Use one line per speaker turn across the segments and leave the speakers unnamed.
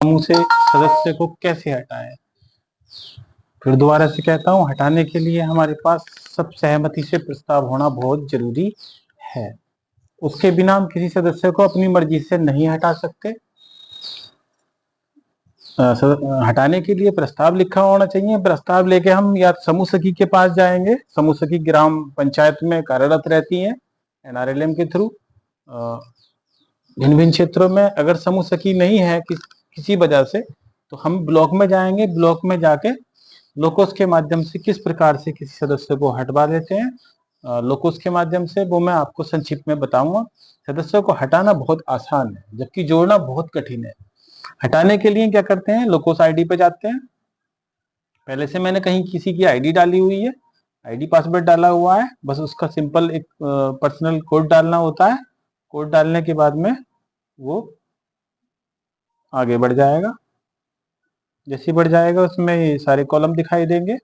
समूह से सदस्य को कैसे हटाएं। फिर दोबारा से कहता हूं, हटाने के लिए हमारे पास सब सहमति से प्रस्ताव होना बहुत जरूरी है। उसके बिना हम किसी सदस्य को अपनी मर्जी से नहीं हटा सकते। हटाने के लिए प्रस्ताव लिखा होना चाहिए। प्रस्ताव लेके हम या समूह सखी के पास जाएंगे। समूह सखी ग्राम पंचायत में कार्यरत रहती हैं NRLM के थ्रू। भिन्न भिन्न क्षेत्रों में अगर समूह सखी नहीं है किसी वजह से, तो हम ब्लॉक में जाएंगे। ब्लॉक में जाके लोकोस के माध्यम से किस प्रकार से किसी सदस्य को हटवा देते हैं, लोकोस के माध्यम से, वो मैं आपको संक्षिप्त में बताऊंगा। सदस्यों को हटाना बहुत आसान है, जबकि जोड़ना बहुत कठिन है। हटाने के लिए क्या करते हैं, लोकोस आईडी पे जाते हैं। पहले से मैंने कहीं किसी की आईडी डाली हुई है, आईडी पासवर्ड डाला हुआ है, बस उसका सिंपल एक पर्सनल कोड डालना होता है। कोड डालने के बाद में वो आगे बढ़ जाएगा। जैसे बढ़ जाएगा उसमें सारे कॉलम दिखाई देंगे।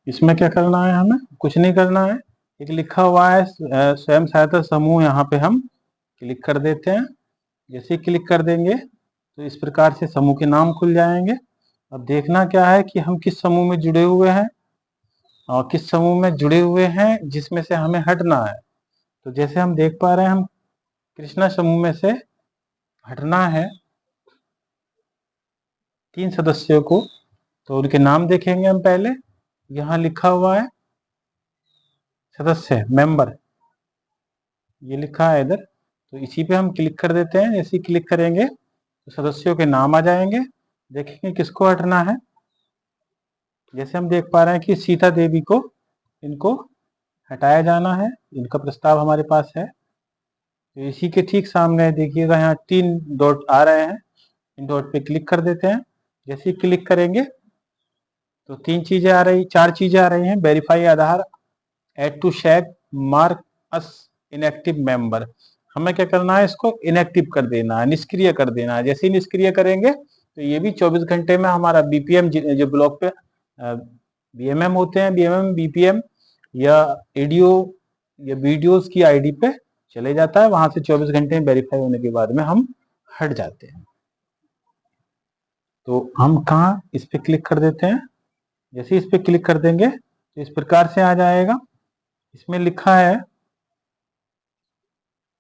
इसमें क्या करना है, हमें कुछ नहीं करना है। एक लिखा हुआ है स्वयं सहायता समूह, यहाँ पे हम क्लिक कर देते हैं। जैसे क्लिक कर देंगे तो इस प्रकार से समूह के नाम खुल जाएंगे। अब देखना क्या है कि हम किस समूह में जुड़े हुए हैं और किस समूह में जुड़े हुए हैं जिसमें से हमें हटना है। तो जैसे हम देख पा रहे हैं, हम कृष्णा समूह में से हटना है 3 सदस्यों को। तो उनके नाम देखेंगे हम पहले। यहाँ लिखा हुआ है सदस्य मेंबर, ये लिखा है इधर। तो इसी पे हम क्लिक कर देते हैं। जैसे क्लिक करेंगे तो सदस्यों के नाम आ जाएंगे। देखेंगे किसको हटना है। जैसे हम देख पा रहे हैं कि सीता देवी को, इनको हटाया जाना है। इनका प्रस्ताव हमारे पास है। तो इसी के ठीक सामने देखिएगा यहाँ 3 डॉट आ रहे हैं। इन डॉट पे क्लिक कर देते हैं। जैसे क्लिक करेंगे तो 3 चीजें आ रही, 4 चीजें आ रही हैं। वेरीफाई आधार, एड टू शैग, मार्क अस इनएक्टिव मेंबर। हमें क्या करना है, इसको इनएक्टिव कर देना है, निष्क्रिय कर देना है। जैसे ही निष्क्रिय करेंगे तो ये भी 24 घंटे में हमारा BPM जो ब्लॉक पे BMM होते हैं, BMM BPM या एडियो या वीडियोस की आईडी पे चले जाता है। वहां से 24 घंटे में वेरीफाई होने के बाद में हम हट जाते हैं। तो हम कहाँ इस पे क्लिक कर देते हैं। जैसे इस पे क्लिक कर देंगे तो इस प्रकार से आ जाएगा। इसमें लिखा है,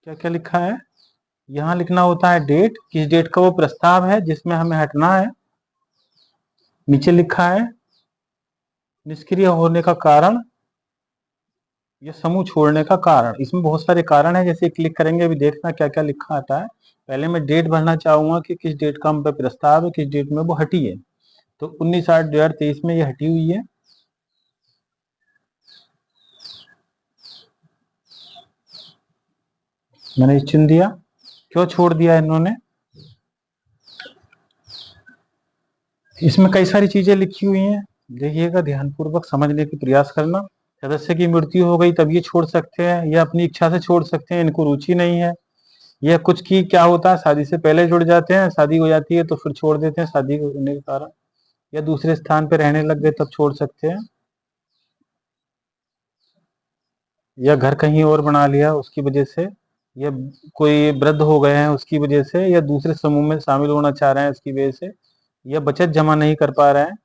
क्या क्या लिखा है, यहाँ लिखना होता है डेट, किस डेट का वो प्रस्ताव है जिसमें हमें हटना है। नीचे लिखा है निष्क्रिय होने का कारण या समूह छोड़ने का कारण। इसमें बहुत सारे कारण है। जैसे क्लिक करेंगे अभी देखना क्या क्या लिखा आता है। पहले मैं डेट भरना चाहूंगा कि किस डेट का हम पे प्रस्ताव है, किस डेट में वो हटी है। तो 19/8/2023 में ये हटी हुई है। मैंने चुन दिया। क्यों छोड़ दिया इन्होंने, इसमें कई सारी चीजें लिखी हुई हैं। देखिएगा, ध्यानपूर्वक समझने की प्रयास करना। सदस्य की मृत्यु हो गई तब ये छोड़ सकते हैं, या अपनी इच्छा से छोड़ सकते हैं, इनको रुचि नहीं है। यह कुछ की क्या होता है, शादी से पहले जुड़ जाते हैं, शादी हो जाती है तो फिर छोड़ देते हैं शादी होने के कारण, या दूसरे स्थान पे रहने लग गए तब छोड़ सकते हैं, या घर कहीं और बना लिया उसकी वजह से, या कोई वृद्ध हो गए हैं उसकी वजह से, या दूसरे समूह में शामिल होना चाह रहे हैं उसकी वजह से, या बचत जमा नहीं कर पा रहे हैं,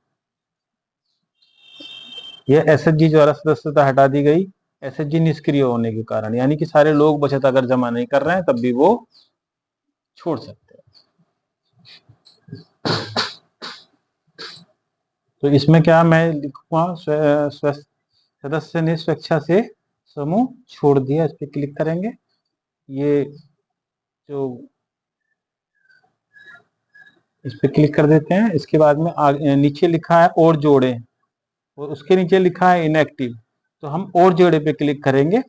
या SHG द्वारा सदस्यता हटा दी गई, SHG निष्क्रिय होने के कारण। यानी कि सारे लोग बचत अगर जमा नहीं कर रहे हैं तब भी वो छोड़ सकते हैं। तो इसमें क्या मैं लिखूंगा, सदस्य ने स्वेच्छा से समूह छोड़ दिया। इस पर क्लिक करेंगे। ये जो इस पे क्लिक कर देते हैं। इसके बाद में नीचे लिखा है और जोड़े, और उसके नीचे लिखा है इनएक्टिव। तो हम और जोड़े पे क्लिक करेंगे।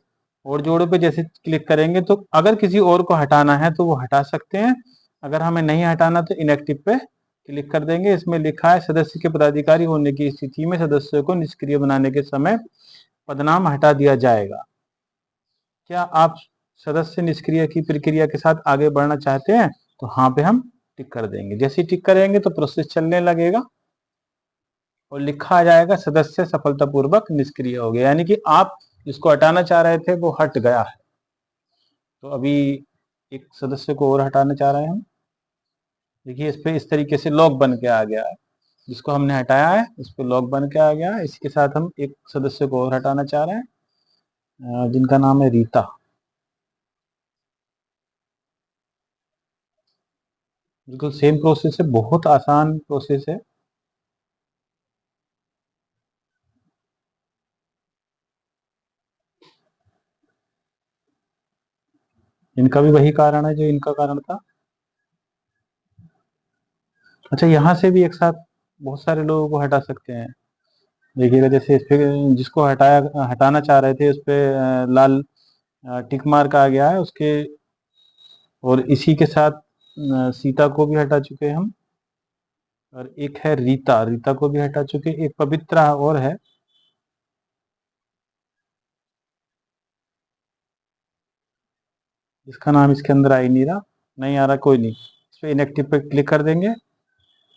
और जोड़े पे जैसे क्लिक करेंगे तो अगर किसी और को हटाना है तो वो हटा सकते हैं, अगर हमें नहीं हटाना तो इनएक्टिव पे क्लिक कर देंगे। इसमें लिखा है सदस्य के पदाधिकारी होने की स्थिति में सदस्यों को निष्क्रिय बनाने के समय पदनाम हटा दिया जाएगा। क्या आप सदस्य निष्क्रिय की प्रक्रिया के साथ आगे बढ़ना चाहते हैं, तो हाँ पे हम टिक कर देंगे। जैसे टिक करेंगे तो प्रोसेस चलने लगेगा और लिखा आ जाएगा सदस्य सफलतापूर्वक निष्क्रिय हो गया, यानी कि आप जिसको हटाना चाह रहे थे वो हट गया है। तो अभी एक सदस्य को और हटाना चाह रहे हैं हम। देखिए इस पे इस तरीके से लॉग बन के आ गया है, जिसको हमने हटाया है उस पर लॉग बन के आ गया है। इसके साथ हम एक सदस्य को और हटाना चाह रहे हैं, जिनका नाम है रीता। बिल्कुल सेम प्रोसेस है, बहुत आसान प्रोसेस है। इनका भी वही कारण है जो इनका कारण था। अच्छा, यहाँ से भी एक साथ बहुत सारे लोगों को हटा सकते हैं। देखिएगा जैसे इस पे जिसको हटाना चाह रहे थे उस पे लाल टिक मार्क आ गया है उसके, और इसी के साथ सीता को भी हटा चुके हैं हम। और एक है रीता, रीता को भी हटा चुके। एक पवित्रा और है, इसका नाम इसके अंदर आ ही नहीं रहा, नहीं आ रहा, कोई नहीं। इस पे इनएक्टिव पे क्लिक कर देंगे।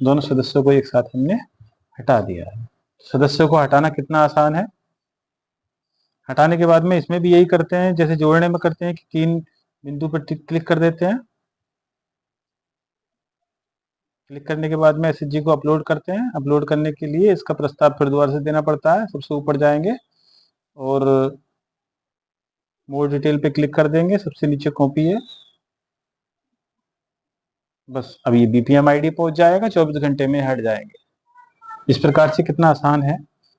दोनों सदस्यों को एक साथ हमने हटा दिया है। सदस्यों को हटाना कितना आसान है। हटाने के बाद में इसमें भी यही करते हैं जैसे जोड़ने में करते हैं कि 3 बिंदु पर क्लिक कर देते हैं। क्लिक करने के बाद में एसएचजी को अपलोड करते हैं। अपलोड करने के लिए इसका प्रस्ताव फिर दोबारा से देना पड़ता है। सबसे ऊपर जाएंगे और मोर डिटेल पे क्लिक कर देंगे, सबसे नीचे कॉपी है। बस अब ये बीपीएम आईडी पहुंच जाएगा, 24 घंटे में हट जाएंगे। इस प्रकार से कितना आसान है।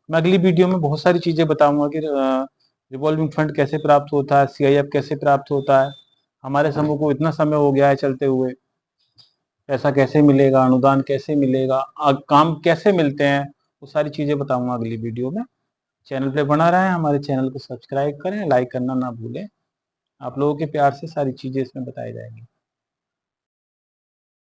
मैं अगली वीडियो में बहुत सारी चीजें बताऊंगा कि रिवॉल्विंग फंड कैसे प्राप्त होता है, सीआईएफ कैसे प्राप्त होता है, हमारे समूह को इतना समय हो गया है चलते हुए, पैसा कैसे मिलेगा, अनुदान कैसे मिलेगा, काम कैसे मिलते हैं, वो सारी चीजें बताऊंगा अगली वीडियो में। चैनल पे बना रहें, हमारे चैनल को सब्सक्राइब करें, लाइक करना ना भूलें। आप लोगों के प्यार से सारी चीजें इसमें बताई जाएंगी।